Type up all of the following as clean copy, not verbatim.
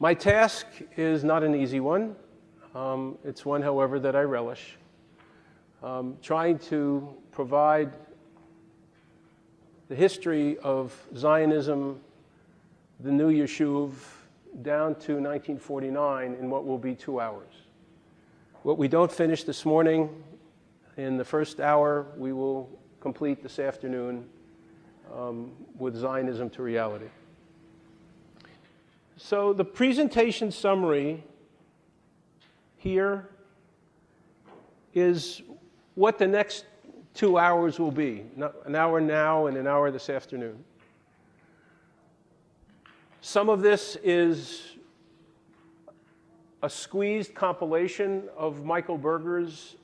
My task is not an easy one. It's one, however, that I relish. Trying to provide the history of Zionism, the new Yeshuv, down to 1949 in what will be 2 hours. What we don't finish this morning, in the first hour, we will complete this afternoon with Zionism to reality. So the presentation summary here is what the next 2 hours will be, an hour now and an hour this afternoon. Some of this is a squeezed compilation of Michael Berger's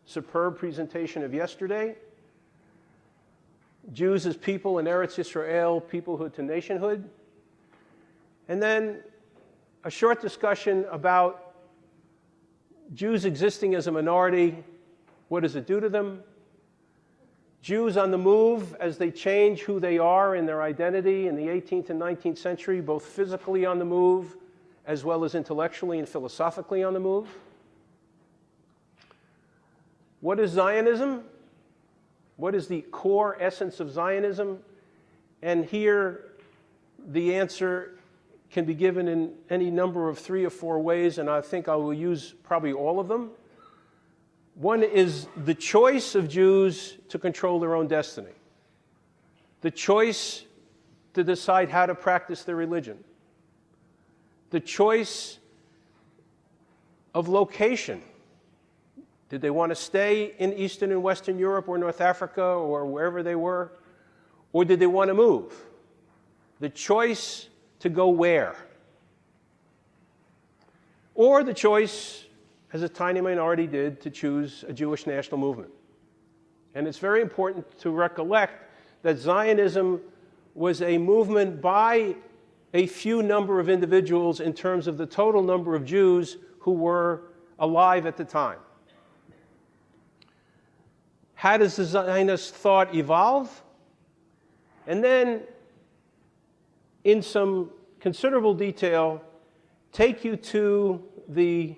superb presentation of yesterday, Jews as people in Eretz Yisrael, peoplehood to nationhood, and then a short discussion about Jews existing as a minority, what does it do to them? Jews on the move as they change who they are in their identity in the 18th and 19th century, both physically on the move as well as intellectually and philosophically on the move. What is Zionism? What is the core essence of Zionism? And here the answer can be given in any number of 3 or 4 ways, and I think I will use probably all of them. One is the choice of Jews to control their own destiny, the choice to decide how to practice their religion, the choice of location. Did they want to stay in Eastern and Western Europe or North Africa or wherever they were, or did they want to move? The choice to go where? Or the choice, as a tiny minority did, to choose a Jewish national movement. And it's very important to recollect that Zionism was a movement by a few number of individuals in terms of the total number of Jews who were alive at the time. How does the Zionist thought evolve? And then, in some considerable detail, take you to the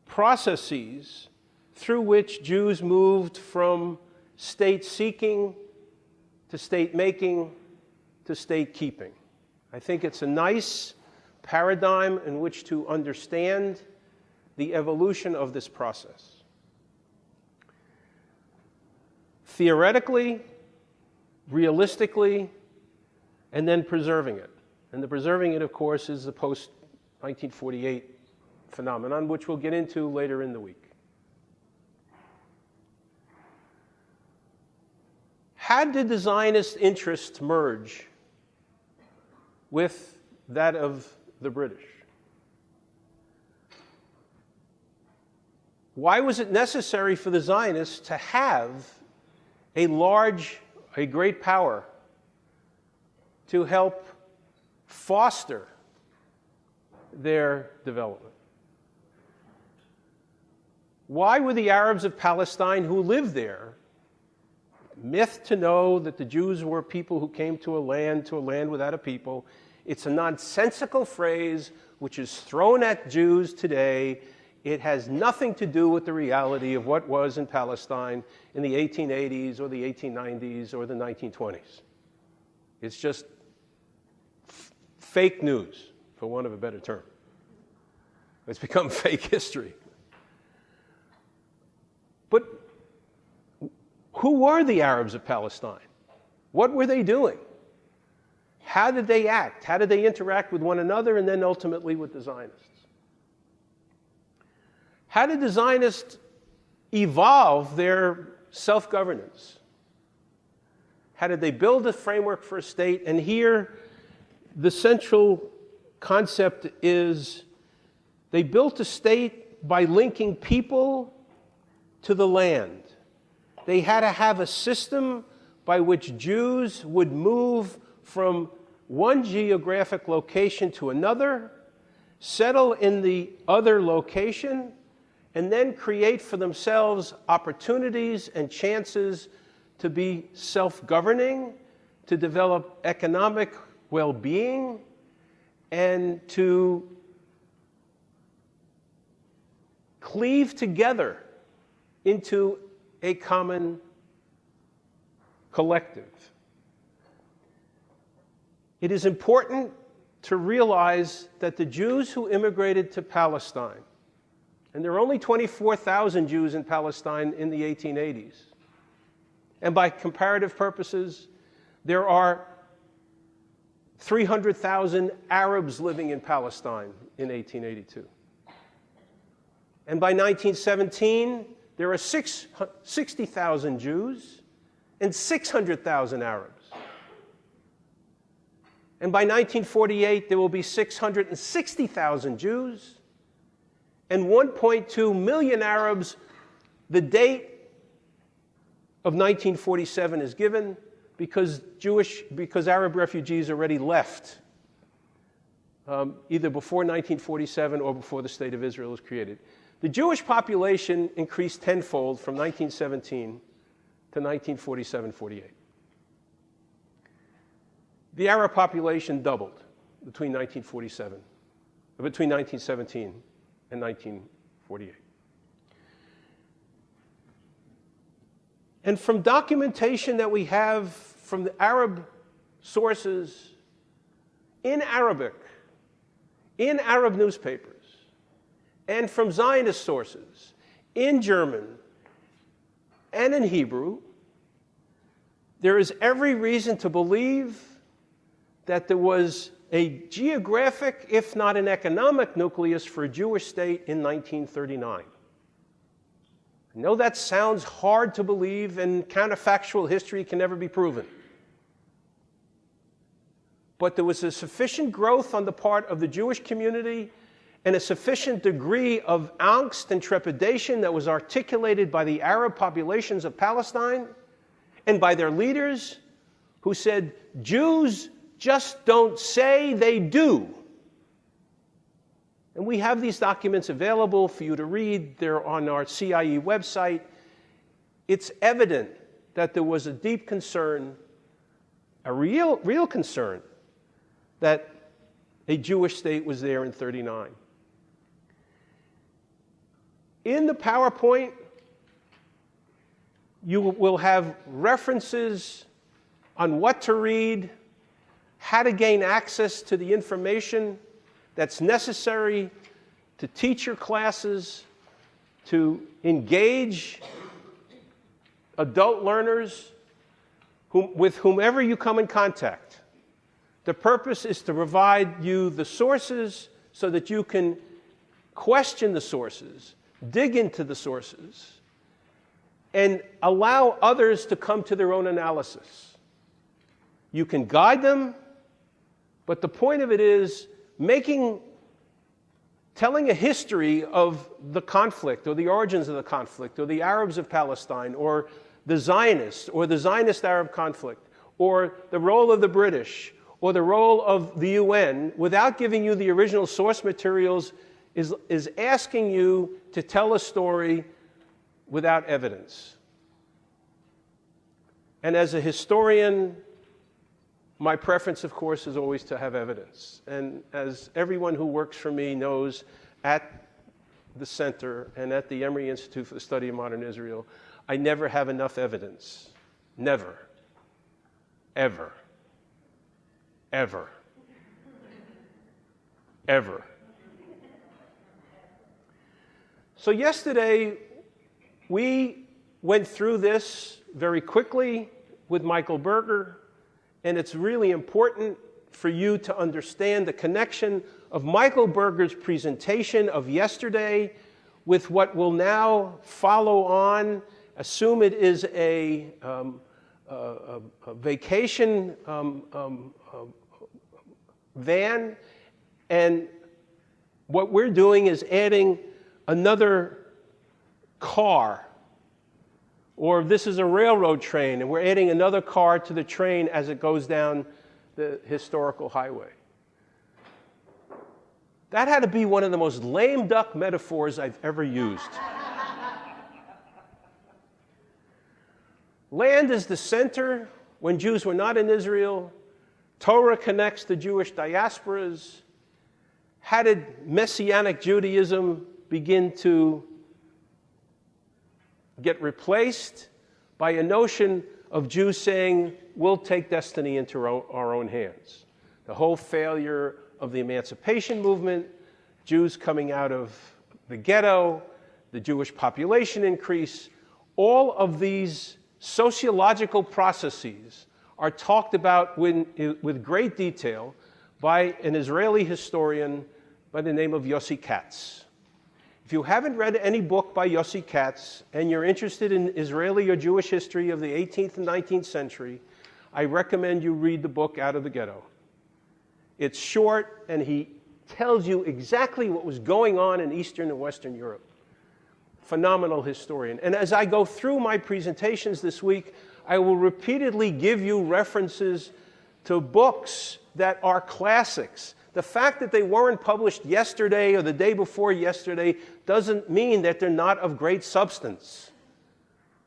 processes through which Jews moved from state-seeking to state-making to state-keeping. I think it's a nice paradigm in which to understand the evolution of this process. Theoretically, realistically, and then preserving it. And the preserving it, of course, is the post-1948 phenomenon, which we'll get into later in the week. How did the Zionist interests merge with that of the British? Why was it necessary for the Zionists to have a great power to help foster their development? Why were the Arabs of Palestine who lived there myth to know that the Jews were people who came to a land without a people? It's a nonsensical phrase which is thrown at Jews today. It has nothing to do with the reality of what was in Palestine in the 1880s or the 1890s or the 1920s. It's just fake news, for want of a better term. It's become fake history. But who were the Arabs of Palestine? What were they doing? How did they act? How did they interact with one another and then ultimately with the Zionists? How did the Zionists evolve their self-governance? How did they build a framework for a state? And here, the central concept is they built a state by linking people to the land. They had to have a system by which Jews would move from one geographic location to another, settle in the other location, and then create for themselves opportunities and chances to be self-governing, to develop economic well-being, and to cleave together into a common collective. It is important to realize that the Jews who immigrated to Palestine, and there are only 24,000 Jews in Palestine in the 1880s, and by comparative purposes, there are 300,000 Arabs living in Palestine in 1882. And by 1917, there are 60,000 Jews and 600,000 Arabs. And by 1948, there will be 660,000 Jews and 1.2 million Arabs. The date of 1947 is given because Arab refugees already left, either before 1947 or before the State of Israel was created. The Jewish population increased tenfold from 1917 to 1947-48. The Arab population doubled between 1917 and 1948. And from documentation that we have from the Arab sources in Arabic, in Arab newspapers, and from Zionist sources in German and in Hebrew, there is every reason to believe that there was a geographic, if not an economic, nucleus for a Jewish state in 1939. I know that sounds hard to believe, and counterfactual history can never be proven. But there was a sufficient growth on the part of the Jewish community and a sufficient degree of angst and trepidation that was articulated by the Arab populations of Palestine and by their leaders who said, Jews just don't say, they do. And we have these documents available for you to read. They're on our CIE website. It's evident that there was a deep concern, a real concern, that a Jewish state was there in 1939. In the PowerPoint, you will have references on what to read, how to gain access to the information that's necessary to teach your classes, to engage adult learners with whomever you come in contact. The purpose is to provide you the sources so that you can question the sources, dig into the sources, and allow others to come to their own analysis. You can guide them, but the point of it is telling a history of the conflict or the origins of the conflict or the Arabs of Palestine or the Zionists or the Zionist-Arab conflict or the role of the British or the role of the UN without giving you the original source materials is asking you to tell a story without evidence. And as a historian, my preference, of course, is always to have evidence. And as everyone who works for me knows, at the center and at the Emory Institute for the Study of Modern Israel, I never have enough evidence. Never. Ever. Ever. Ever. So yesterday, we went through this very quickly with Michael Berger, and it's really important for you to understand the connection of Michael Berger's presentation of yesterday with what will now follow on. Assume it is a vacation van, and what we're doing is adding another car. Or this is a railroad train, and we're adding another car to the train as it goes down the historical highway. That had to be one of the most lame duck metaphors I've ever used. Land is the center. When Jews were not in Israel, Torah connects the Jewish diasporas. how did Messianic Judaism begin to get replaced by a notion of Jews saying, we'll take destiny into our own hands? The whole failure of the emancipation movement, Jews coming out of the ghetto, the Jewish population increase, all of these sociological processes are talked about with great detail by an Israeli historian by the name of Yossi Katz. If you haven't read any book by Yossi Katz and you're interested in Israeli or Jewish history of the 18th and 19th century, I recommend you read the book Out of the Ghetto. It's short, and he tells you exactly what was going on in Eastern and Western Europe. Phenomenal historian. And as I go through my presentations this week, I will repeatedly give you references to books that are classics. The fact that they weren't published yesterday or the day before yesterday doesn't mean that they're not of great substance.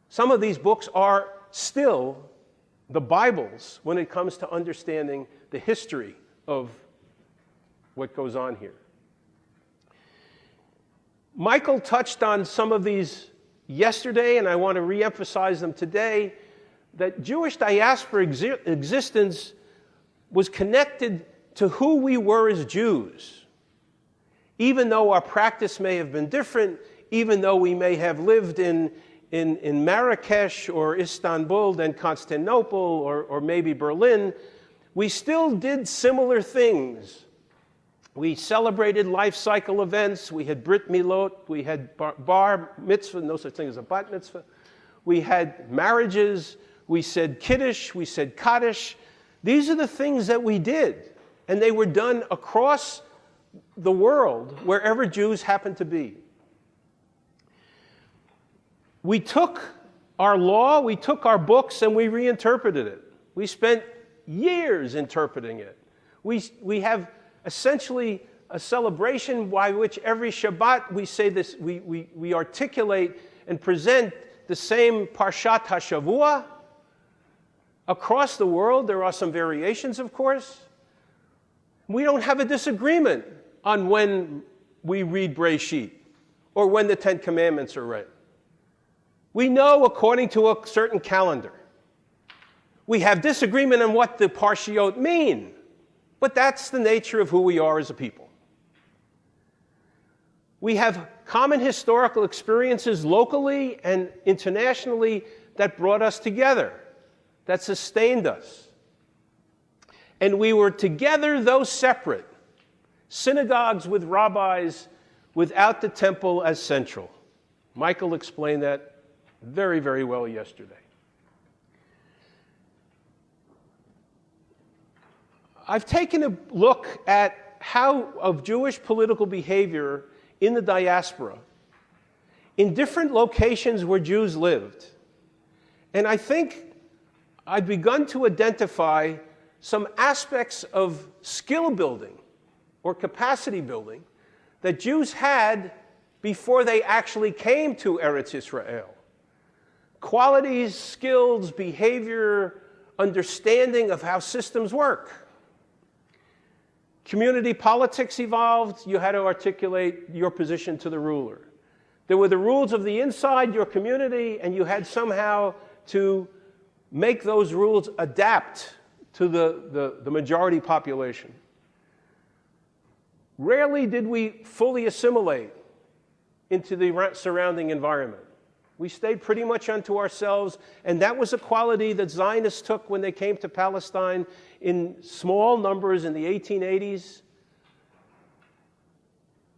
Some of these books are still the Bibles when it comes to understanding the history of what goes on here. Michael touched on some of these yesterday, and I want to re-emphasize them today, that Jewish diaspora existence was connected to who we were as Jews. Even though our practice may have been different, even though we may have lived in Marrakesh or Istanbul, then Constantinople, or maybe Berlin, we still did similar things. We celebrated life cycle events. We had Brit Milot. We had bar mitzvah, no such thing as a bat mitzvah. We had marriages. We said Kiddush. We said Kaddish. These are the things that we did. And they were done across the world, wherever Jews happened to be. We took our law, we took our books, and we reinterpreted it. We spent years interpreting it. We have essentially a celebration by which every Shabbat we say this, we articulate and present the same Parshat HaShavua. Across the world, there are some variations, of course. We don't have a disagreement on when we read Breshit or when the Ten Commandments are read. We know according to a certain calendar. We have disagreement on what the Parshiot mean, but that's the nature of who we are as a people. We have common historical experiences locally and internationally that brought us together, that sustained us. And we were together, though separate, synagogues with rabbis without the temple as central. Michael explained that very, very well yesterday. I've taken a look at how of Jewish political behavior in the diaspora in different locations where Jews lived. And I think I've begun to identify some aspects of skill building or capacity building that Jews had before they actually came to Eretz Israel. Qualities, skills, behavior, understanding of how systems work. Community politics evolved. You had to articulate your position to the ruler. There were the rules of the inside your community, and you had somehow to make those rules adapt to the majority population. Rarely did we fully assimilate into the surrounding environment. We stayed pretty much unto ourselves, and that was a quality that Zionists took when they came to Palestine in small numbers in the 1880s.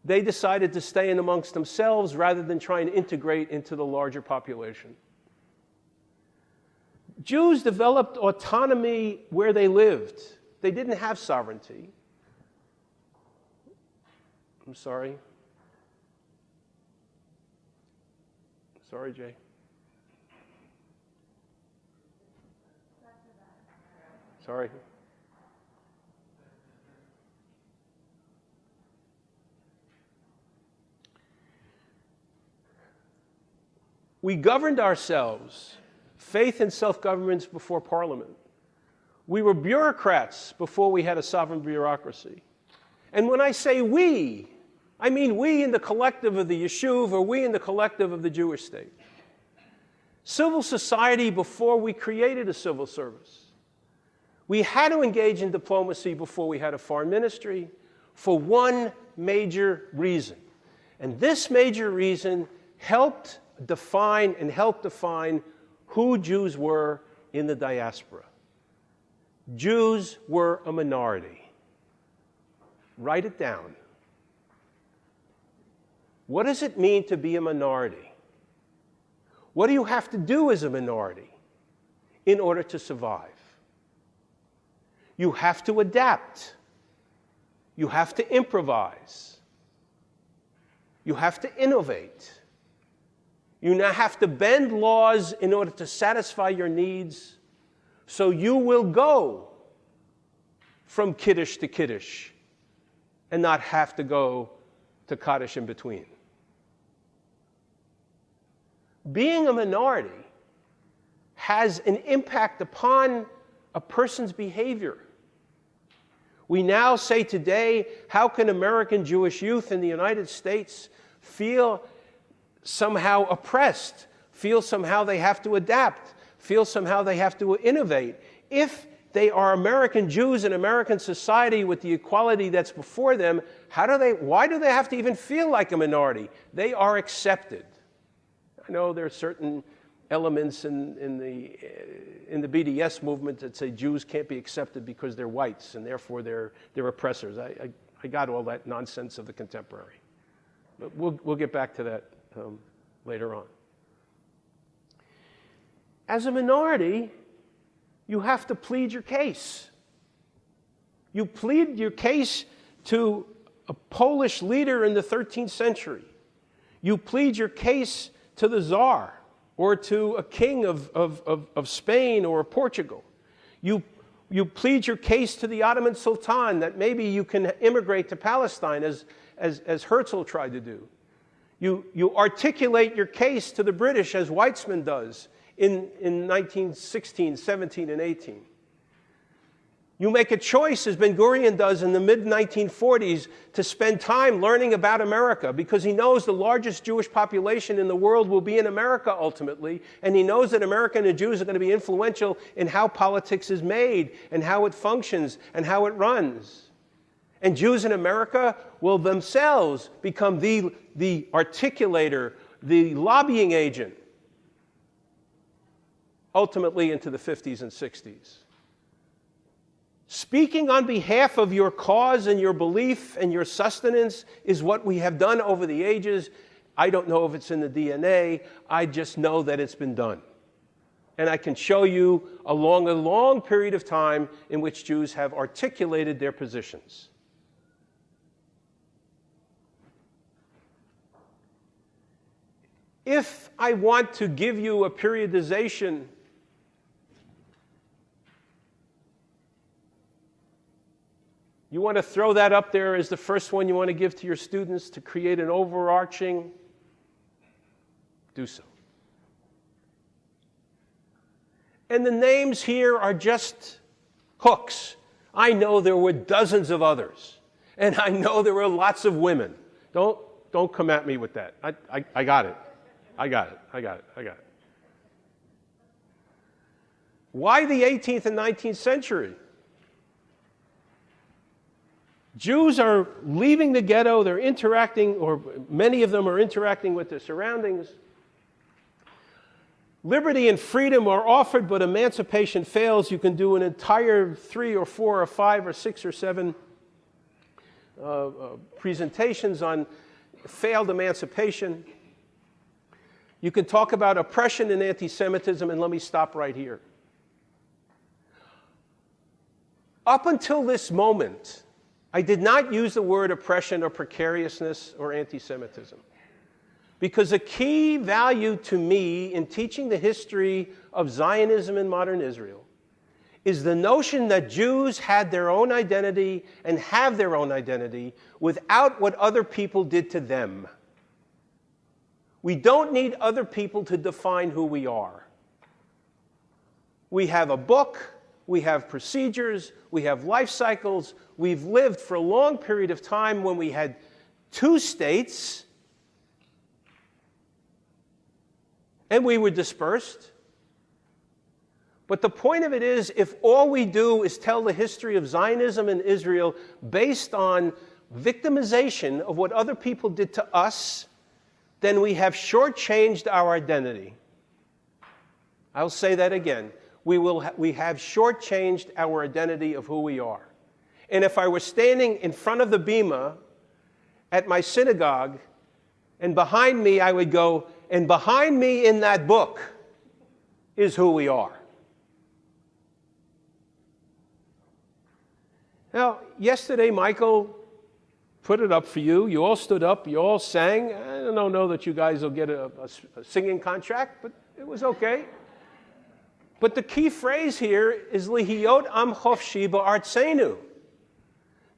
They decided to stay in amongst themselves rather than trying to integrate into the larger population. Jews developed autonomy where they lived. They didn't have sovereignty. I'm sorry. Sorry, Jay. Sorry. We governed ourselves. Faith and self-governance before parliament. We were bureaucrats before we had a sovereign bureaucracy. And when I say we, I mean we in the collective of the Yeshuv, or we in the collective of the Jewish state. Civil society before we created a civil service. We had to engage in diplomacy before we had a foreign ministry for one major reason. And this major reason helped define who Jews were in the diaspora. Jews were a minority. Write it down. What does it mean to be a minority? What do you have to do as a minority in order to survive? You have to adapt. You have to improvise. You have to innovate. You now have to bend laws in order to satisfy your needs, so you will go from Kiddush to Kiddush and not have to go to Kaddish in between. Being a minority has an impact upon a person's behavior. We now say today, how can American Jewish youth in the United States feel somehow oppressed, feel somehow they have to adapt, feel somehow they have to innovate, if they are American Jews in American society with the equality that's before them? Why do they have to even feel like a minority? They are accepted. I know there are certain elements in the BDS movement that say Jews can't be accepted because they're whites and therefore they're oppressors. I got all that nonsense of the contemporary. But we'll get back to that later on. As a minority, you have to plead your case. You plead your case to a Polish leader in the 13th century. You plead your case to the Tsar or to a king of Spain or Portugal. You plead your case to the Ottoman Sultan that maybe you can immigrate to Palestine as Herzl tried to do. You articulate your case to the British as Weizmann does in 1916, 17, and 18. You make a choice, as Ben-Gurion does in the mid-1940s, to spend time learning about America because he knows the largest Jewish population in the world will be in America ultimately, and he knows that American and Jews are going to be influential in how politics is made and how it functions and how it runs. And Jews in America will themselves become the articulator, the lobbying agent, ultimately into the 50s and 60s. Speaking on behalf of your cause and your belief and your sustenance is what we have done over the ages. I don't know if it's in the DNA. I just know that it's been done. And I can show you along a long period of time in which Jews have articulated their positions. If I want to give you a periodization you want to throw that up there as the first one you want to give to your students to create an overarching, do so. And the names here are just hooks. I know there were dozens of others. And I know there were lots of women. Don't come at me with that. I got it. I got it. Why the 18th and 19th century? Jews are leaving the ghetto, they're interacting, or many of them are interacting with their surroundings. Liberty and freedom are offered, but emancipation fails. You can do an entire 3 or 4 or 5 or 6 or 7 presentations on failed emancipation. You can talk about oppression and anti-Semitism, and let me stop right here. Up until this moment, I did not use the word oppression or precariousness or anti-Semitism because a key value to me in teaching the history of Zionism in modern Israel is the notion that Jews had their own identity and have their own identity without what other people did to them. We don't need other people to define who we are. We have a book, we have procedures, we have life cycles. We've lived for a long period of time when we had two states, and we were dispersed. But the point of it is, if all we do is tell the history of Zionism in Israel based on victimization of what other people did to us, then we have shortchanged our identity. I'll say that again. We have shortchanged our identity of who we are. And if I were standing in front of the bema at my synagogue, and behind me I would go, and behind me in that book is who we are. Now, yesterday Michael put it up for you. You all stood up, you all sang. I don't know that you guys will get a singing contract, but it was okay. But the key phrase here is Lihiyot Am Chofshi Ba'artseinu.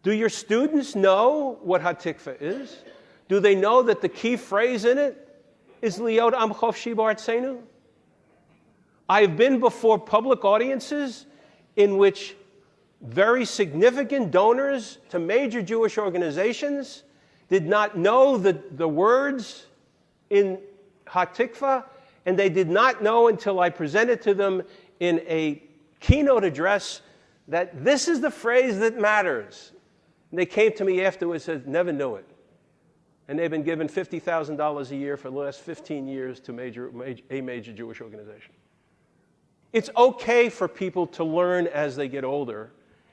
Do your students know what Hatikva is? Do they know that the key phrase in it is Lihiyot Am Chofshi Ba'artseinu? I've been before public audiences in which very significant donors to major Jewish organizations did not know the words in Hatikva, and they did not know until I presented to them in a keynote address that this is the phrase that matters. And they came to me afterwards and said, never knew it. And they've been given $50,000 a year for the last 15 years to a major Jewish organization. It's okay for people to learn as they get older,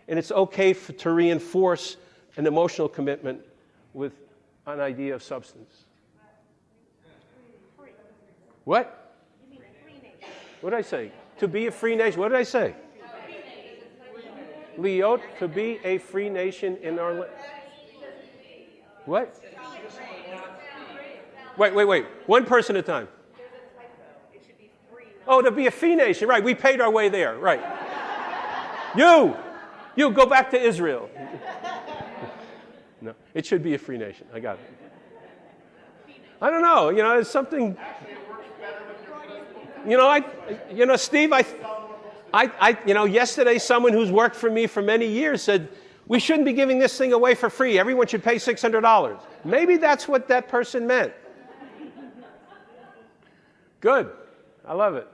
and it's okay to reinforce an emotional commitment with an idea of substance. What? What did I say? To be a free nation. What did I say? Liot, to be a free nation in our land. What? Wait. One person at a time. Oh, to be a free nation. Right, we paid our way there. Right. You go back to Israel. No, it should be a free nation. I got it. I don't know. It's something. Steve, yesterday someone who's worked for me for many years said, we shouldn't be giving this thing away for free. Everyone should pay $600. Maybe that's what that person meant. Good. I love it.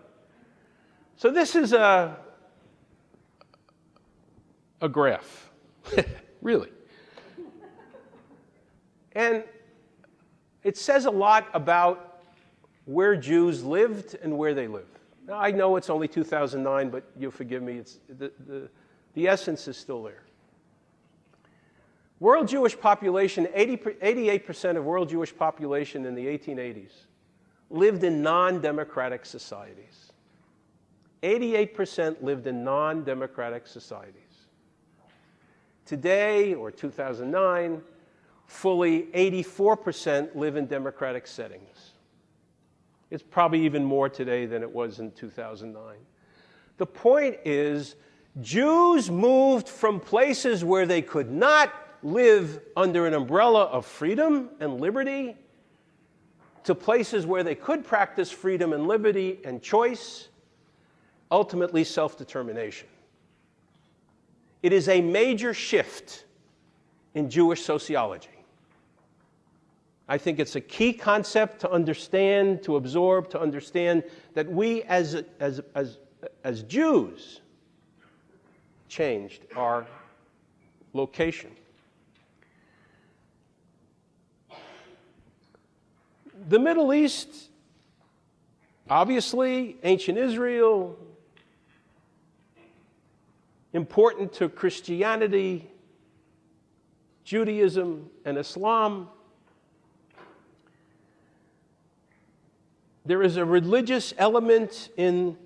So this is a graph, really. And it says a lot about where Jews lived and where they live. Now, I know it's only 2009, but you'll forgive me. It's the essence is still there. World Jewish population, 88% of world Jewish population in the 1880s lived in non-democratic societies. 88% lived in non-democratic societies. Today, or 2009, fully 84% live in democratic settings. It's probably even more today than it was in 2009. The point is, Jews moved from places where they could not live under an umbrella of freedom and liberty to places where they could practice freedom and liberty and choice, ultimately self-determination. It is a major shift in Jewish sociology. I think it's a key concept to understand, to absorb, to understand that we as Jews changed our location. The Middle East, obviously, ancient Israel, important to Christianity, Judaism, and Islam. There is a religious element in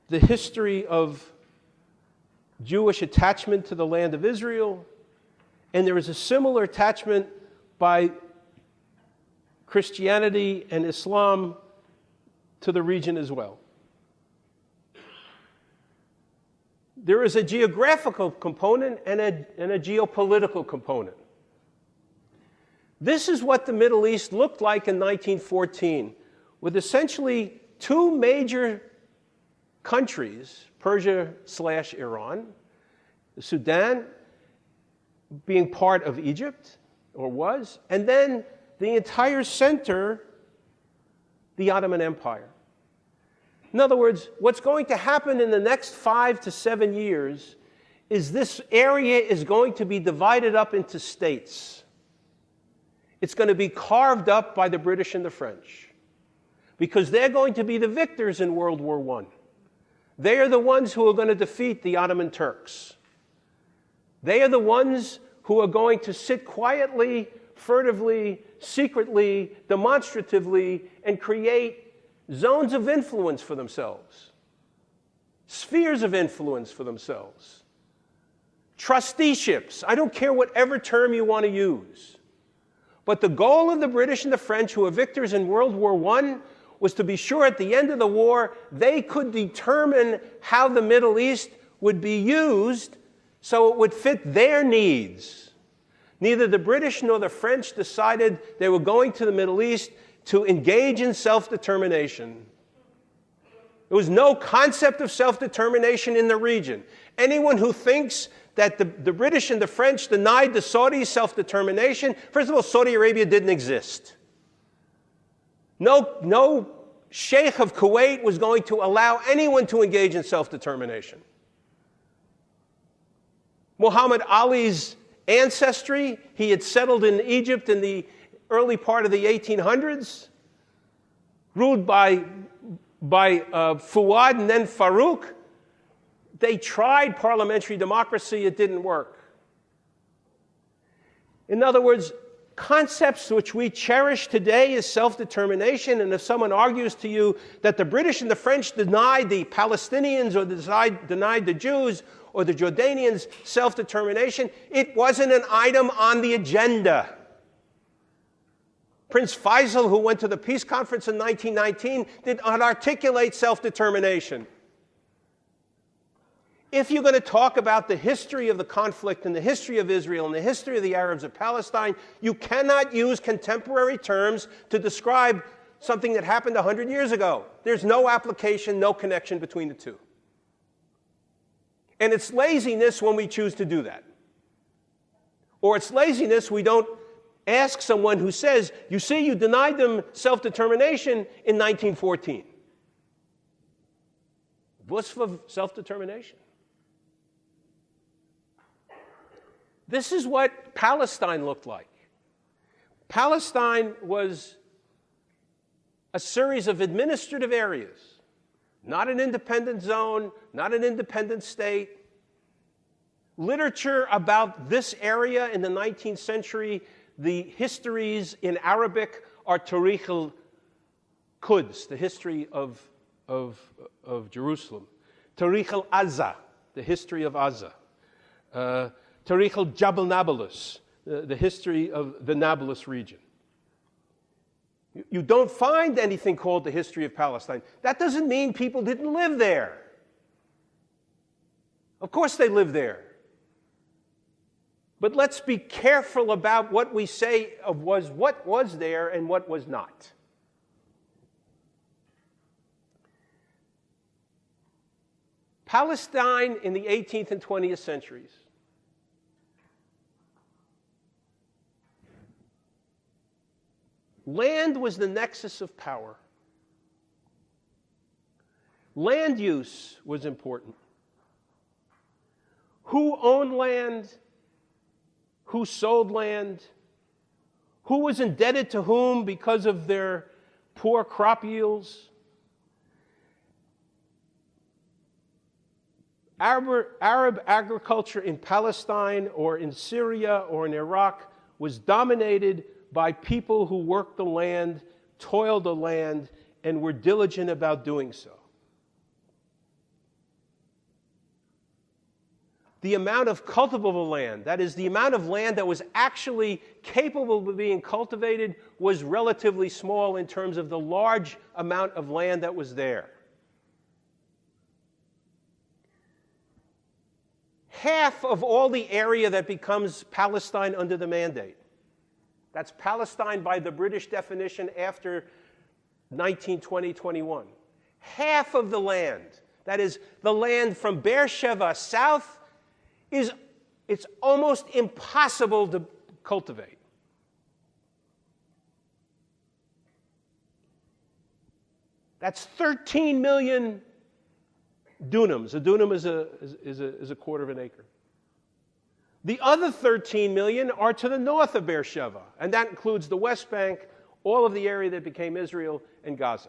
the history of Jewish attachment to the land of Israel, and there is a similar attachment by Christianity and Islam to the region as well. There is a geographical component and a geopolitical component. This is what the Middle East looked like in 1914, with essentially two major countries Persia/Iran, the Sudan being part of Egypt, or was, and then the entire center, the Ottoman Empire. In other words, what's going to happen in the next 5 to 7 years is this area is going to be divided up into states. It's going to be carved up by the British and the French, because they're going to be the victors in World War I. They are the ones who are going to defeat the Ottoman Turks. They are the ones who are going to sit quietly, furtively, secretly, demonstratively, and create zones of influence for themselves, spheres of influence for themselves, trusteeships. I don't care whatever term you want to use. But the goal of the British and the French, who were victors in World War I, was to be sure at the end of the war they could determine how the Middle East would be used so it would fit their needs. Neither the British nor the French decided they were going to the Middle East to engage in self-determination. There was no concept of self-determination in the region. Anyone who thinks that the British and the French denied the Saudis self-determination, first of all, Saudi Arabia didn't exist. No sheikh of Kuwait was going to allow anyone to engage in self-determination. Muhammad Ali's ancestry, he had settled in Egypt in the early part of the 1800s, ruled by Fuad and then Farouk. They tried parliamentary democracy, it didn't work. In other words, concepts which we cherish today as self-determination, and if someone argues to you that the British and the French denied the Palestinians or denied the Jews or the Jordanians self-determination, it wasn't an item on the agenda. Prince Faisal, who went to the peace conference in 1919, did not articulate self-determination. If you're going to talk about the history of the conflict and the history of Israel and the history of the Arabs of Palestine, you cannot use contemporary terms to describe something that happened 100 years ago. There's no application, no connection between the two. And it's laziness when we choose to do that. Or it's laziness we don't ask someone who says, you see, you denied them self-determination in 1914. What's for self-determination? This is what Palestine looked like. Palestine was a series of administrative areas, not an independent zone, not an independent state. Literature about this area in the 19th century, the histories in Arabic are Tarikh al-Quds, the history of Jerusalem. Tarikh al-Azza, the history of Azza. Tarikh al-Jabal Nablus, the history of the Nablus region. You don't find anything called the history of Palestine. That doesn't mean people didn't live there. Of course they lived there. But let's be careful about what we say of what was there and what was not. Palestine in the 18th and 20th centuries land was the nexus of power. Land use was important. Who owned land? Who sold land? Who was indebted to whom because of their poor crop yields? Arab agriculture in Palestine or in Syria or in Iraq was dominated by people who worked the land, toiled the land, and were diligent about doing so. The amount of cultivable land, that is, the amount of land that was actually capable of being cultivated, was relatively small in terms of the large amount of land that was there. Half of all the area that becomes Palestine under the Mandate. That's Palestine by the British definition after 1920-21. Half of the land that is, the land from Beersheba south, it's almost impossible to cultivate. That's 13 million dunams. A dunam is a quarter of an acre. The other 13 million are to the north of Beersheba, and that includes the West Bank, all of the area that became Israel, and Gaza.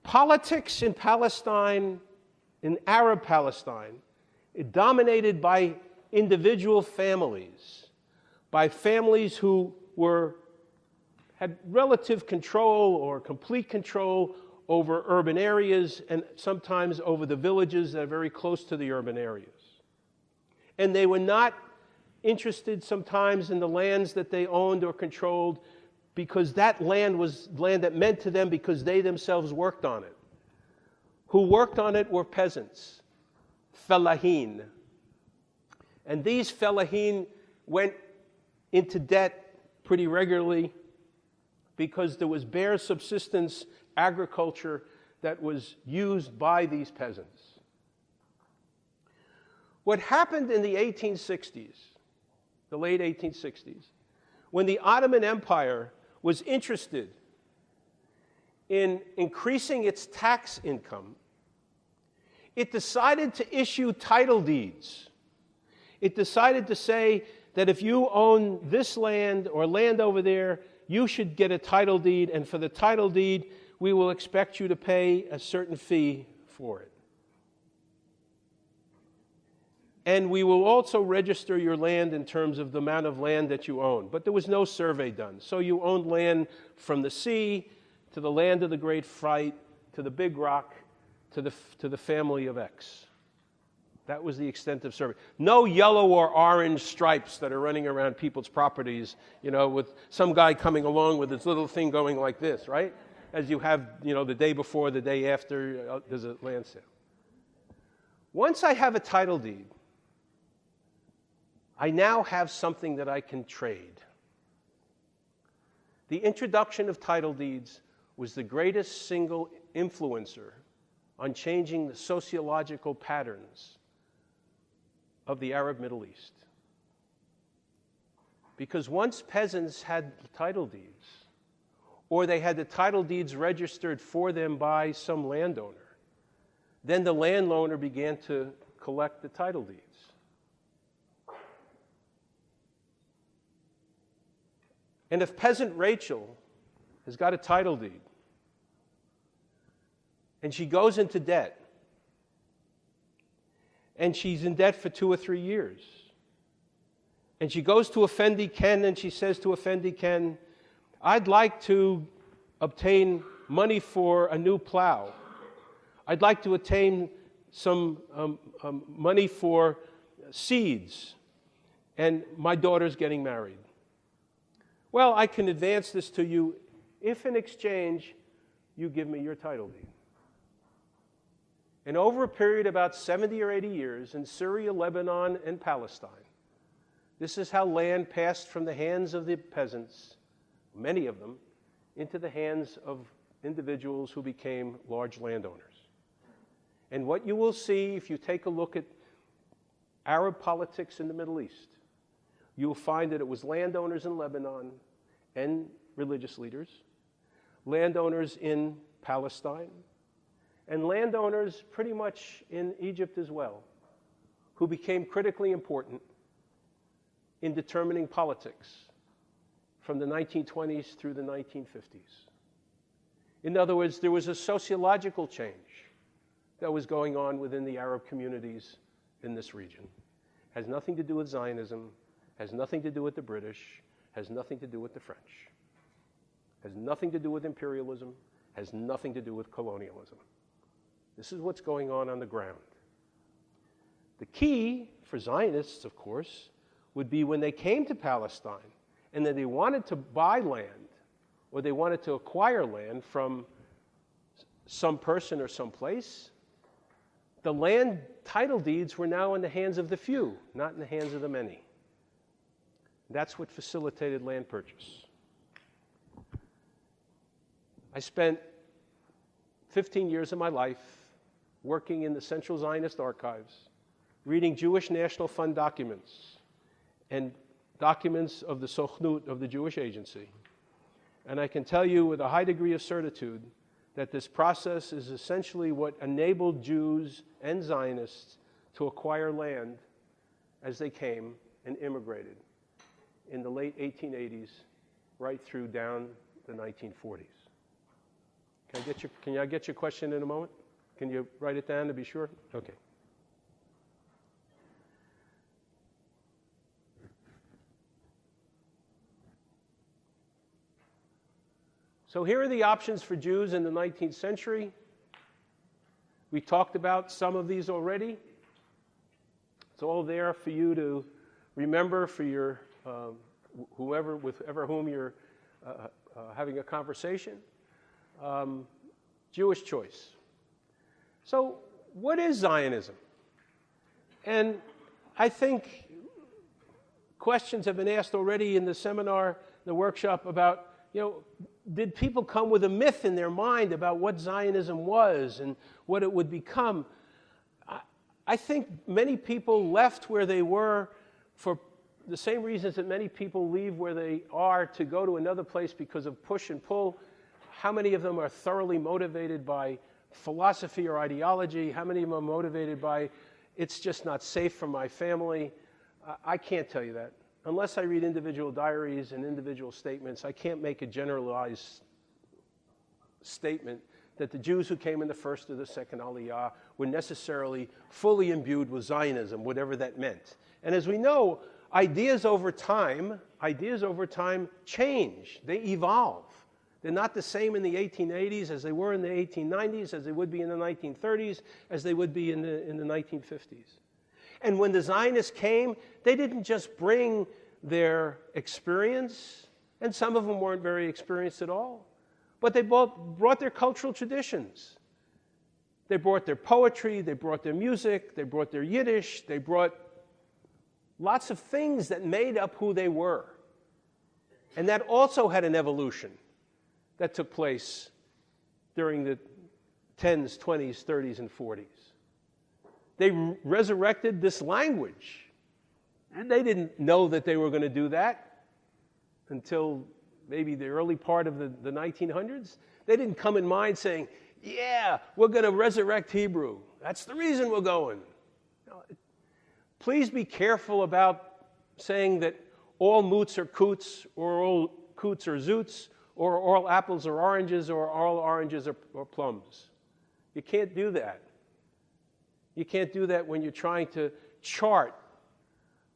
Politics in Palestine, in Arab Palestine, is dominated by individual families, by families who had relative control or complete control over urban areas and sometimes over the villages that are very close to the urban areas. And they were not interested sometimes in the lands that they owned or controlled because that land was land that meant to them because they themselves worked on it. Who worked on it were peasants, fellahin. And these fellahin went into debt pretty regularly because there was bare subsistence agriculture that was used by these peasants. What happened in the 1860s, the late 1860s, when the Ottoman Empire was interested in increasing its tax income, it decided to issue title deeds. It decided to say that if you own this land or land over there, you should get a title deed, and for the title deed, we will expect you to pay a certain fee for it. And we will also register your land in terms of the amount of land that you own. But there was no survey done. So you owned land from the sea to the land of the great fight, to the big rock, to the family of X. That was the extent of survey. No yellow or orange stripes that are running around people's properties, with some guy coming along with his little thing going like this, right? As you have, the day before, the day after, there's a land sale. Once I have a title deed, I now have something that I can trade. The introduction of title deeds was the greatest single influencer on changing the sociological patterns of the Arab Middle East. Because once peasants had title deeds, or they had the title deeds registered for them by some landowner, then the landowner began to collect the title deeds. And if peasant Rachel has got a title deed, and she goes into debt, and she's in debt for 2 or 3 years, and she goes to Effendi Ken and she says to Effendi Ken, I'd like to obtain money for a new plow. I'd like to obtain some money for seeds, and my daughter's getting married. Well, I can advance this to you if in exchange you give me your title deed. And over a period of about 70 or 80 years in Syria, Lebanon, and Palestine, this is how land passed from the hands of the peasants, many of them, into the hands of individuals who became large landowners. And what you will see if you take a look at Arab politics in the Middle East, you will find that it was landowners in Lebanon and religious leaders, landowners in Palestine, and landowners pretty much in Egypt as well, who became critically important in determining politics from the 1920s through the 1950s. In other words, there was a sociological change that was going on within the Arab communities in this region. Has nothing to do with Zionism, has nothing to do with the British, has nothing to do with the French, has nothing to do with imperialism, has nothing to do with colonialism. This is what's going on the ground. The key for Zionists, of course, would be when they came to Palestine and then they wanted to buy land or they wanted to acquire land from some person or some place, the land title deeds were now in the hands of the few, not in the hands of the many. That's what facilitated land purchase. I spent 15 years of my life working in the Central Zionist Archives, reading Jewish National Fund documents and documents of the Sochnut, of the Jewish Agency. And I can tell you with a high degree of certitude that this process is essentially what enabled Jews and Zionists to acquire land as they came and immigrated in the late 1880s right through down the 1940s. Can I get your question in a moment? Can you write it down to be sure? Okay. So here are the options for Jews in the 19th century. We talked about some of these already. It's all there for you to remember for your with whom you're having a conversation. Jewish choice. So what is Zionism? And I think questions have been asked already in the seminar, the workshop about, did people come with a myth in their mind about what Zionism was and what it would become? I think many people left where they were for the same reasons that many people leave where they are to go to another place because of push and pull. How many of them are thoroughly motivated by philosophy or ideology? How many of them are motivated by, it's just not safe for my family? I can't tell you that. Unless I read individual diaries and individual statements, I can't make a generalized statement that the Jews who came in the first or the second Aliyah were necessarily fully imbued with Zionism, whatever that meant. And as we know, ideas over time change. They evolve. They're not the same in the 1880s as they were in the 1890s, as they would be in the 1930s, as they would be in the 1950s. And when the Zionists came, they didn't just bring their experience, and some of them weren't very experienced at all, but they brought their cultural traditions. They brought their poetry, they brought their music, they brought their Yiddish, they brought lots of things that made up who they were. And that also had an evolution that took place during the 10s, 20s, 30s, and 40s. They resurrected this language, and they didn't know that they were going to do that until maybe the early part of the 1900s. They didn't come in mind saying, yeah, we're going to resurrect Hebrew. That's the reason we're going. No, please be careful about saying that all moots are coots, or all coots are zoots, or all apples are oranges, or all oranges are plums. You can't do that. You can't do that when you're trying to chart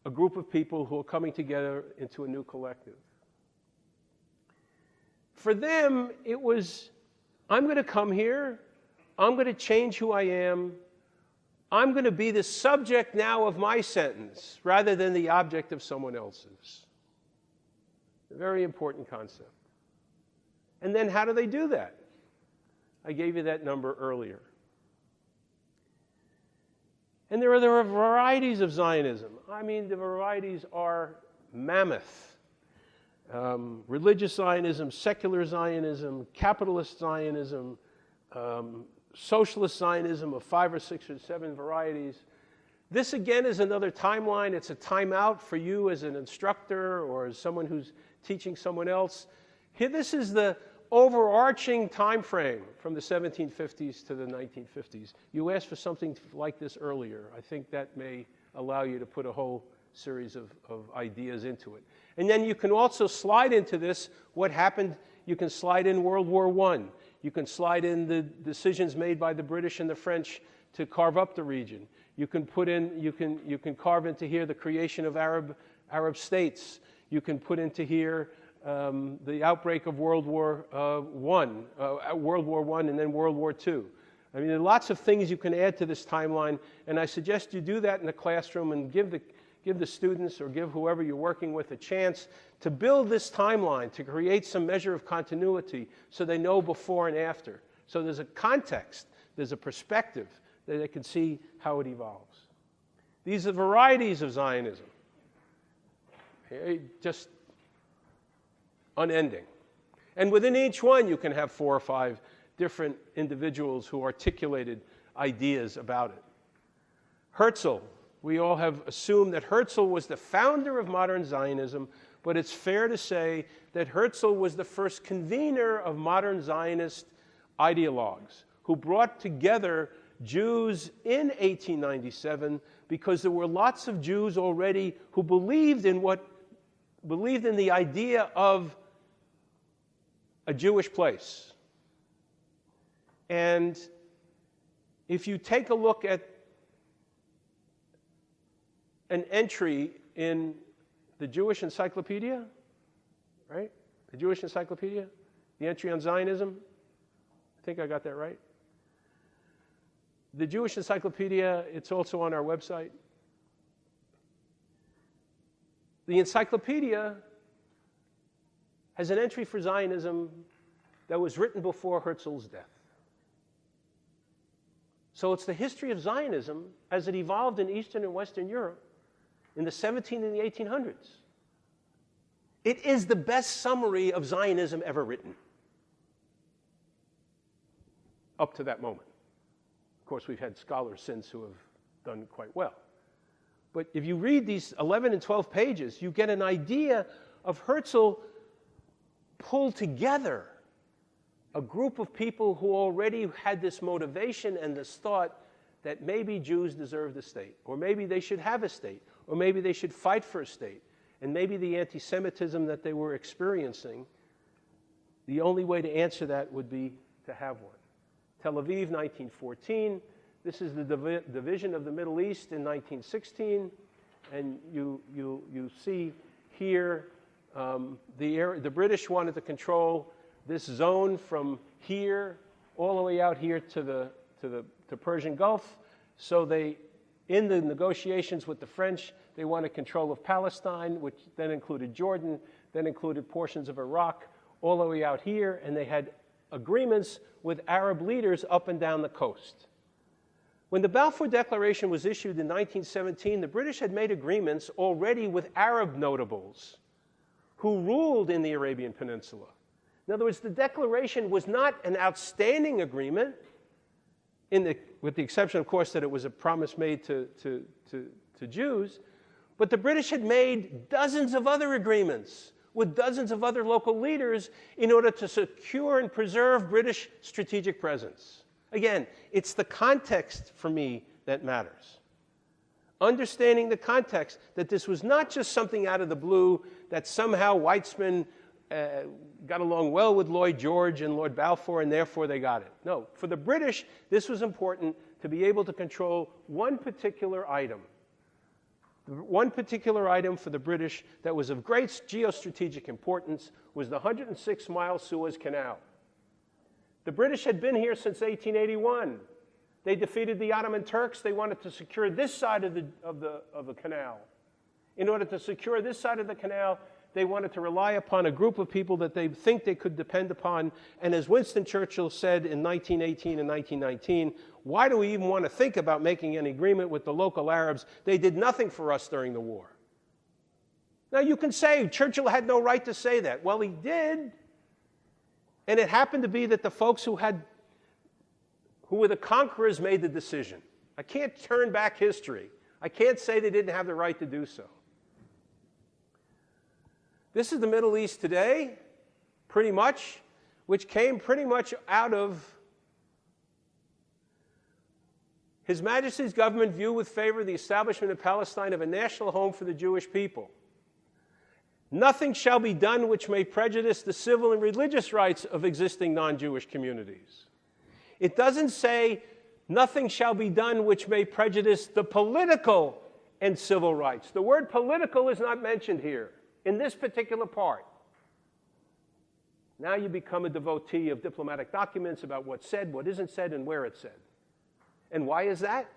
a group of people who are coming together into a new collective. For them, it was, I'm going to come here, I'm going to change who I am, I'm going to be the subject now of my sentence rather than the object of someone else's. A very important concept. And then how do they do that? I gave you that number earlier. And there are varieties of Zionism. I mean, the varieties are mammoth. Religious Zionism, secular Zionism, capitalist Zionism, socialist Zionism of 5 or 6 or 7 varieties. This, again, is another timeline. It's a timeout for you as an instructor or as someone who's teaching someone else. Here, this is the overarching time frame from the 1750s to the 1950s. You asked for something like this earlier. I think that may allow you to put a whole series of ideas into it. And then you can also slide into this what happened. You can slide in World War I. You can slide in the decisions made by the British and the French to carve up the region. You can put in, you can carve into here the creation of Arab states. You can put into here the outbreak of World War I, and then World War II. I mean, there are lots of things you can add to this timeline, and I suggest you do that in the classroom and give the students or give whoever you're working with a chance to build this timeline, to create some measure of continuity so they know before and after. So there's a context, there's a perspective that they can see how it evolves. These are varieties of Zionism. Just unending. And within each one, you can have 4 or 5 different individuals who articulated ideas about it. Herzl, we all have assumed that Herzl was the founder of modern Zionism, but it's fair to say that Herzl was the first convener of modern Zionist ideologues who brought together Jews in 1897 because there were lots of Jews already who believed in the idea of a Jewish place. And if you take a look at an entry in the Jewish Encyclopedia, right? The Jewish Encyclopedia, the entry on Zionism, I think I got that right. The Jewish Encyclopedia, it's also on our website. The encyclopedia has an entry for Zionism that was written before Herzl's death. So it's the history of Zionism as it evolved in Eastern and Western Europe in the 1700s and the 1800s. It is the best summary of Zionism ever written up to that moment. Of course, we've had scholars since who have done quite well. But if you read these 11 and 12 pages, you get an idea of Herzl pulled together a group of people who already had this motivation and this thought that maybe Jews deserved a state, or maybe they should have a state, or maybe they should fight for a state, and maybe the anti-Semitism that they were experiencing, the only way to answer that would be to have one. Tel Aviv, 1914. This is the division of the Middle East in 1916, and you see here the British wanted to control this zone from here all the way out here to the Persian Gulf. So they, in the negotiations with the French, they wanted control of Palestine, which then included Jordan, then included portions of Iraq, all the way out here, and they had agreements with Arab leaders up and down the coast. When the Balfour Declaration was issued in 1917, the British had made agreements already with Arab notables who ruled in the Arabian Peninsula. In other words, the Declaration was not an outstanding agreement, with the exception, of course, that it was a promise made to Jews, but the British had made dozens of other agreements with dozens of other local leaders in order to secure and preserve British strategic presence. Again, it's the context for me that matters. Understanding the context, that this was not just something out of the blue, that somehow Weitzman got along well with Lloyd George and Lord Balfour, and therefore they got it. No, for the British, this was important to be able to control one particular item. One particular item for the British that was of great geostrategic importance was the 106-mile Suez Canal. The British had been here since 1881. They defeated the Ottoman Turks. They wanted to secure this side of the canal. In order to secure this side of the canal, they wanted to rely upon a group of people that they think they could depend upon. And as Winston Churchill said in 1918 and 1919, why do we even want to think about making an agreement with the local Arabs? They did nothing for us during the war. Now you can say Churchill had no right to say that. Well, he did. And it happened to be that the folks who were the conquerors made the decision. I can't turn back history. I can't say they didn't have the right to do so. This is the Middle East today, pretty much, which came pretty much out of His Majesty's government view with favor the establishment in Palestine of a national home for the Jewish people. Nothing shall be done which may prejudice the civil and religious rights of existing non-Jewish communities. It doesn't say nothing shall be done which may prejudice the political and civil rights. The word political is not mentioned here in this particular part. Now you become a devotee of diplomatic documents about what's said, what isn't said, and where it's said. And why is that?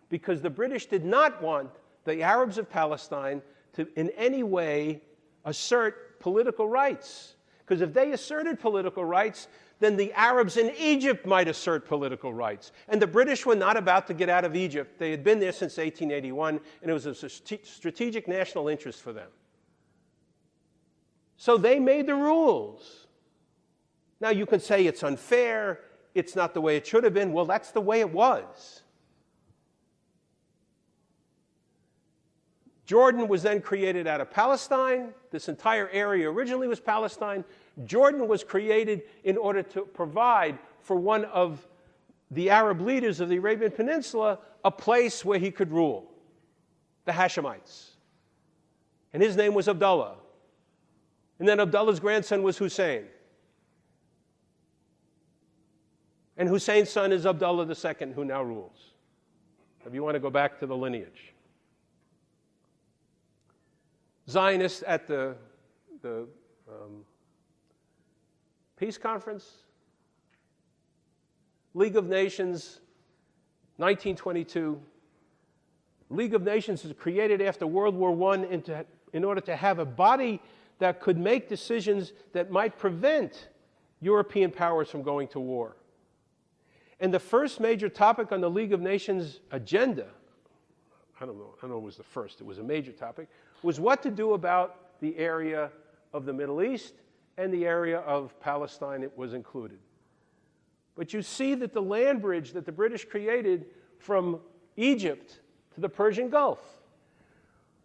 Because the British did not want the Arabs of Palestine to in any way assert political rights. Because if they asserted political rights, then the Arabs in Egypt might assert political rights. And the British were not about to get out of Egypt. They had been there since 1881, and it was a strategic national interest for them. So they made the rules. Now you can say it's unfair, it's not the way it should have been. Well, that's the way it was. Jordan was then created out of Palestine. This entire area originally was Palestine. Jordan was created in order to provide for one of the Arab leaders of the Arabian Peninsula a place where he could rule, the Hashemites. And his name was Abdullah. And then Abdullah's grandson was Hussein. And Hussein's son is Abdullah II, who now rules. If you want to go back to the lineage. Zionists at the Peace Conference, League of Nations, 1922. League of Nations was created after World War I in order to have a body that could make decisions that might prevent European powers from going to war. And the first major topic on the League of Nations agenda, I don't know if it was the first, it was a major topic, was what to do about the area of the Middle East and the area of Palestine. It was included. But you see that the land bridge that the British created from Egypt to the Persian Gulf,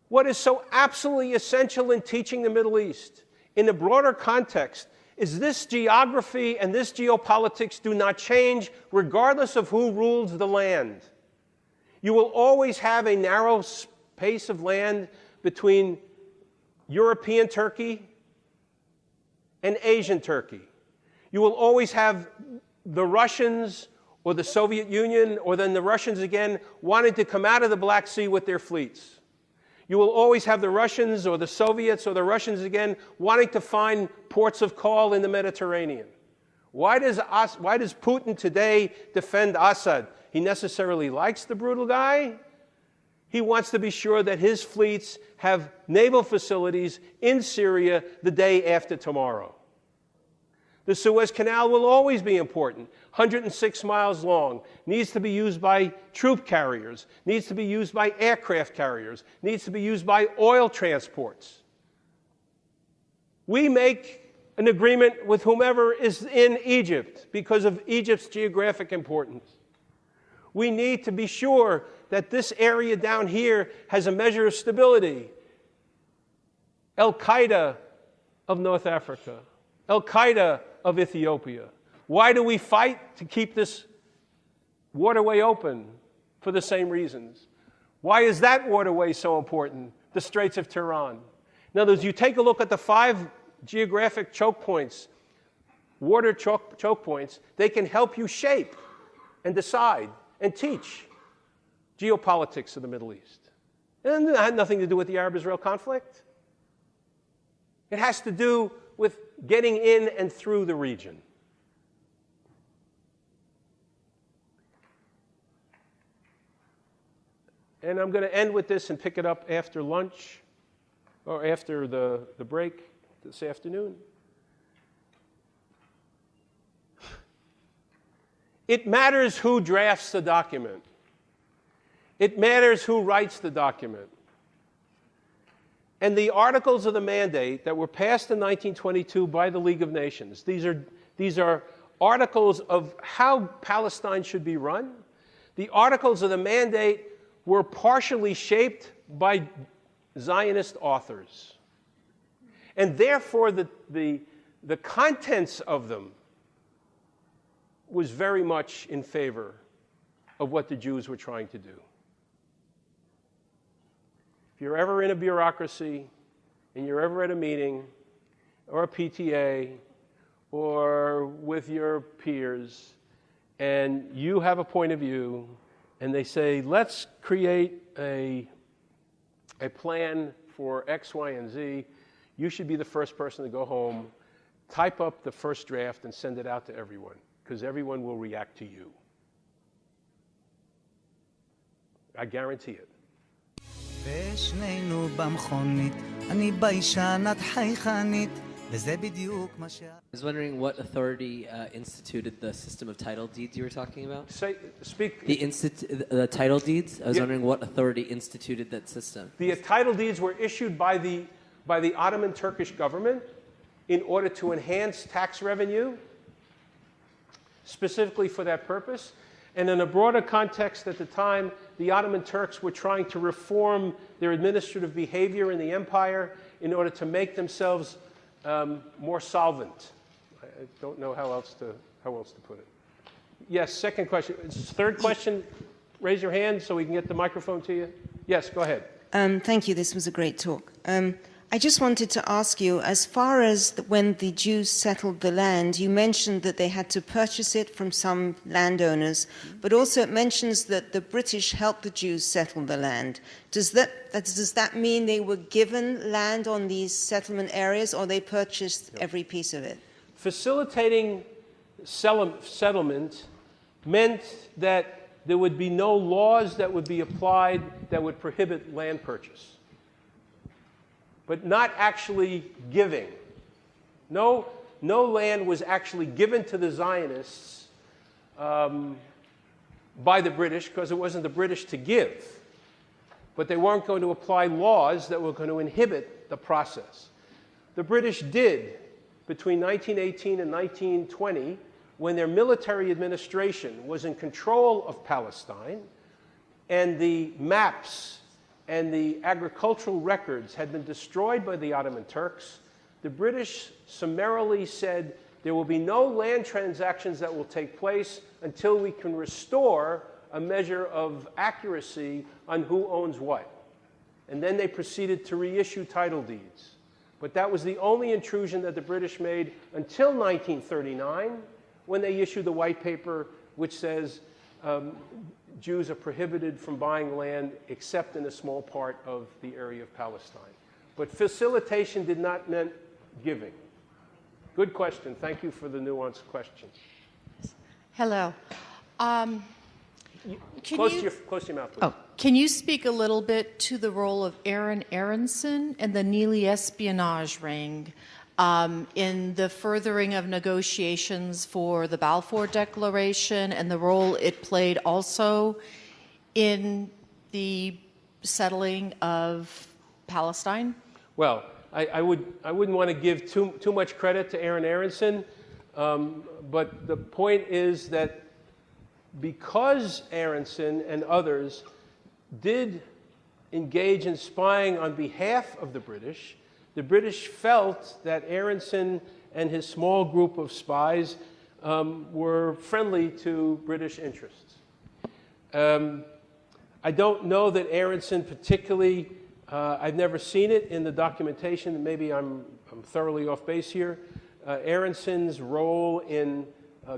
what is so absolutely essential in teaching the Middle East, in the broader context, is this geography and this geopolitics do not change regardless of who rules the land. You will always have a narrow space of land between European Turkey and Asian Turkey. You will always have the Russians or the Soviet Union or then the Russians again wanting to come out of the Black Sea with their fleets. You will always have the Russians or the Soviets or the Russians again wanting to find ports of call in the Mediterranean. Why does Putin today defend Assad? He necessarily likes the brutal guy. He wants to be sure that his fleets have naval facilities in Syria the day after tomorrow. The Suez Canal will always be important. 106 miles long, needs to be used by troop carriers, needs to be used by aircraft carriers, needs to be used by oil transports. We make an agreement with whomever is in Egypt because of Egypt's geographic importance. We need to be sure that this area down here has a measure of stability. Al-Qaeda of North Africa, Al-Qaeda of Ethiopia. Why do we fight to keep this waterway open? For the same reasons. Why is that waterway so important? The Straits of Tiran. In other words, you take a look at the 5 geographic choke points, water choke points, they can help you shape and decide and teach geopolitics of the Middle East. And it had nothing to do with the Arab-Israel conflict. It has to do with getting in and through the region. And I'm going to end with this and pick it up after lunch, or after the break this afternoon. It matters who drafts the document. It matters who writes the document. And the Articles of the Mandate that were passed in 1922 by the League of Nations, these are articles of how Palestine should be run. The Articles of the Mandate were partially shaped by Zionist authors. And therefore, the contents of them was very much in favor of what the Jews were trying to do. If you're ever in a bureaucracy and you're ever at a meeting or a PTA or with your peers and you have a point of view and they say, let's create a plan for X, Y, and Z, you should be the first person to go home, type up the first draft and send it out to everyone, because everyone will react to you. I guarantee it. I was wondering what authority instituted the system of title deeds you were talking about? Speak. The title deeds? I was wondering what authority instituted that system. The title deeds were issued by the Ottoman Turkish government in order to enhance tax revenue specifically for that purpose. And in a broader context at the time, the Ottoman Turks were trying to reform their administrative behavior in the empire in order to make themselves more solvent. I don't know how else to put it. Yes, second question. Third question, raise your hand so we can get the microphone to you. Yes, go ahead. Thank you. This was a great talk. I just wanted to ask you, as far as when the Jews settled the land, you mentioned that they had to purchase it from some landowners, but also it mentions that the British helped the Jews settle the land. Does that mean they were given land on these settlement areas, or they purchased every piece of it? Facilitating settlement meant that there would be no laws that would be applied that would prohibit land purchase, but not actually giving. No land was actually given to the Zionists by the British, because it wasn't the British to give. But they weren't going to apply laws that were going to inhibit the process. The British did between 1918 and 1920, when their military administration was in control of Palestine, and the maps and the agricultural records had been destroyed by the Ottoman Turks. The British summarily said there will be no land transactions that will take place until we can restore a measure of accuracy on who owns what. And then they proceeded to reissue title deeds. But that was the only intrusion that the British made until 1939, when they issued the white paper which says Jews are prohibited from buying land except in a small part of the area of Palestine. But facilitation did not mean giving. Good question. Thank you for the nuanced question. Hello. Close to your mouth, please. Oh, can you speak a little bit to the role of Aaron Aronson and the Neely espionage ring in the furthering of negotiations for the Balfour Declaration, and the role it played also in the settling of Palestine? Well, I wouldn't want to give too much credit to Aaron Aronson, but the point is that because Aronson and others did engage in spying on behalf of the British felt that Aronson and his small group of spies were friendly to British interests. I don't know that Aronson particularly, I've never seen it in the documentation, maybe I'm thoroughly off base here. Aronson's role in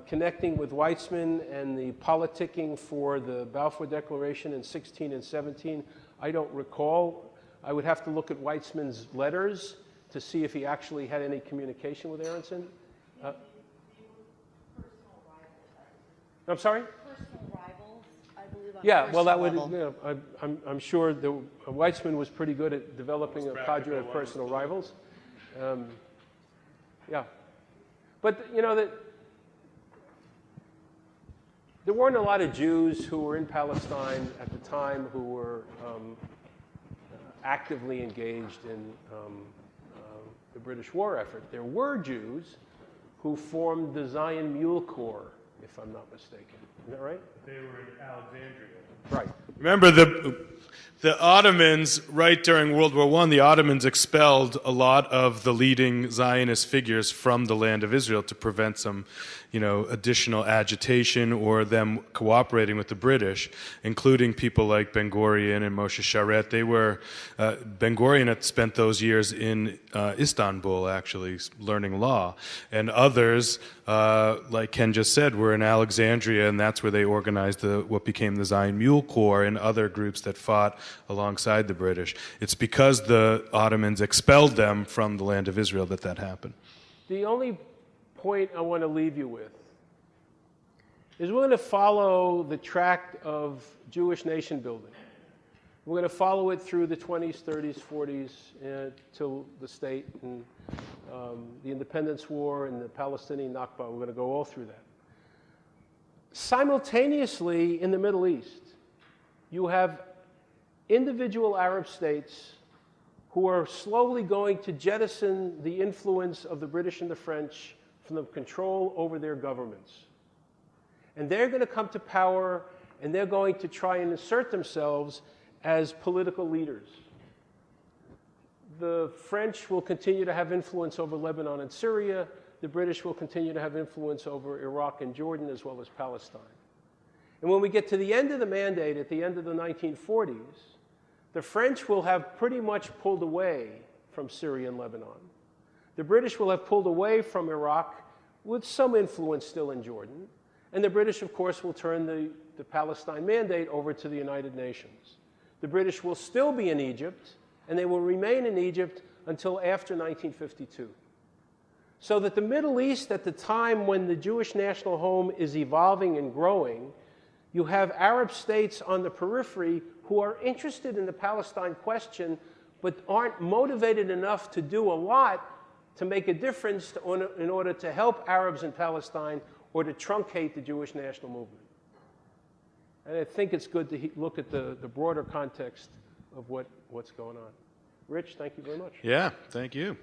connecting with Weizmann and the politicking for the Balfour Declaration in 16 and 17, I don't recall. I would have to look at Weizmann's letters to see if he actually had any communication with Aronson. I'm sorry? Personal rivals, I believe. Yeah, well, that would, you know, I'm sure that Weizmann was pretty good at developing a cadre of personal rivals. Yeah. But, you know, there weren't a lot of Jews who were in Palestine at the time who were actively engaged in the British war effort. There were Jews who formed the Zion Mule Corps, if I'm not mistaken. Isn't that right? They were in Alexandria. Right. Remember, the Ottomans, right during World War I, the Ottomans expelled a lot of the leading Zionist figures from the land of Israel to prevent some, additional agitation or them cooperating with the British, including people like Ben Gurion and Moshe Sharet. They were, Ben Gurion had spent those years in Istanbul, actually, learning law. And others, like Ken just said, were in Alexandria, and that's where they organized what became the Zion Mule Corps and other groups that fought alongside the British. It's because the Ottomans expelled them from the land of Israel that happened. The only point I want to leave you with is we're going to follow the track of Jewish nation building. We're going to follow it through the 20s, 30s, 40s, till the state and the Independence War and the Palestinian Nakba. We're going to go all through that. Simultaneously, in the Middle East, you have individual Arab states who are slowly going to jettison the influence of the British and the French from the control over their governments. And they're going to come to power, and they're going to try and assert themselves as political leaders. The French will continue to have influence over Lebanon and Syria. The British will continue to have influence over Iraq and Jordan, as well as Palestine. And when we get to the end of the mandate, at the end of the 1940s, the French will have pretty much pulled away from Syria and Lebanon. The British will have pulled away from Iraq, with some influence still in Jordan. And the British, of course, will turn the Palestine Mandate over to the United Nations. The British will still be in Egypt, and they will remain in Egypt until after 1952. So that the Middle East, at the time when the Jewish national home is evolving and growing, you have Arab states on the periphery who are interested in the Palestine question, but aren't motivated enough to do a lot to make a difference in order to help Arabs in Palestine or to truncate the Jewish national movement. And I think it's good to look at the broader context of what's going on. Rich, thank you very much. Yeah, thank you.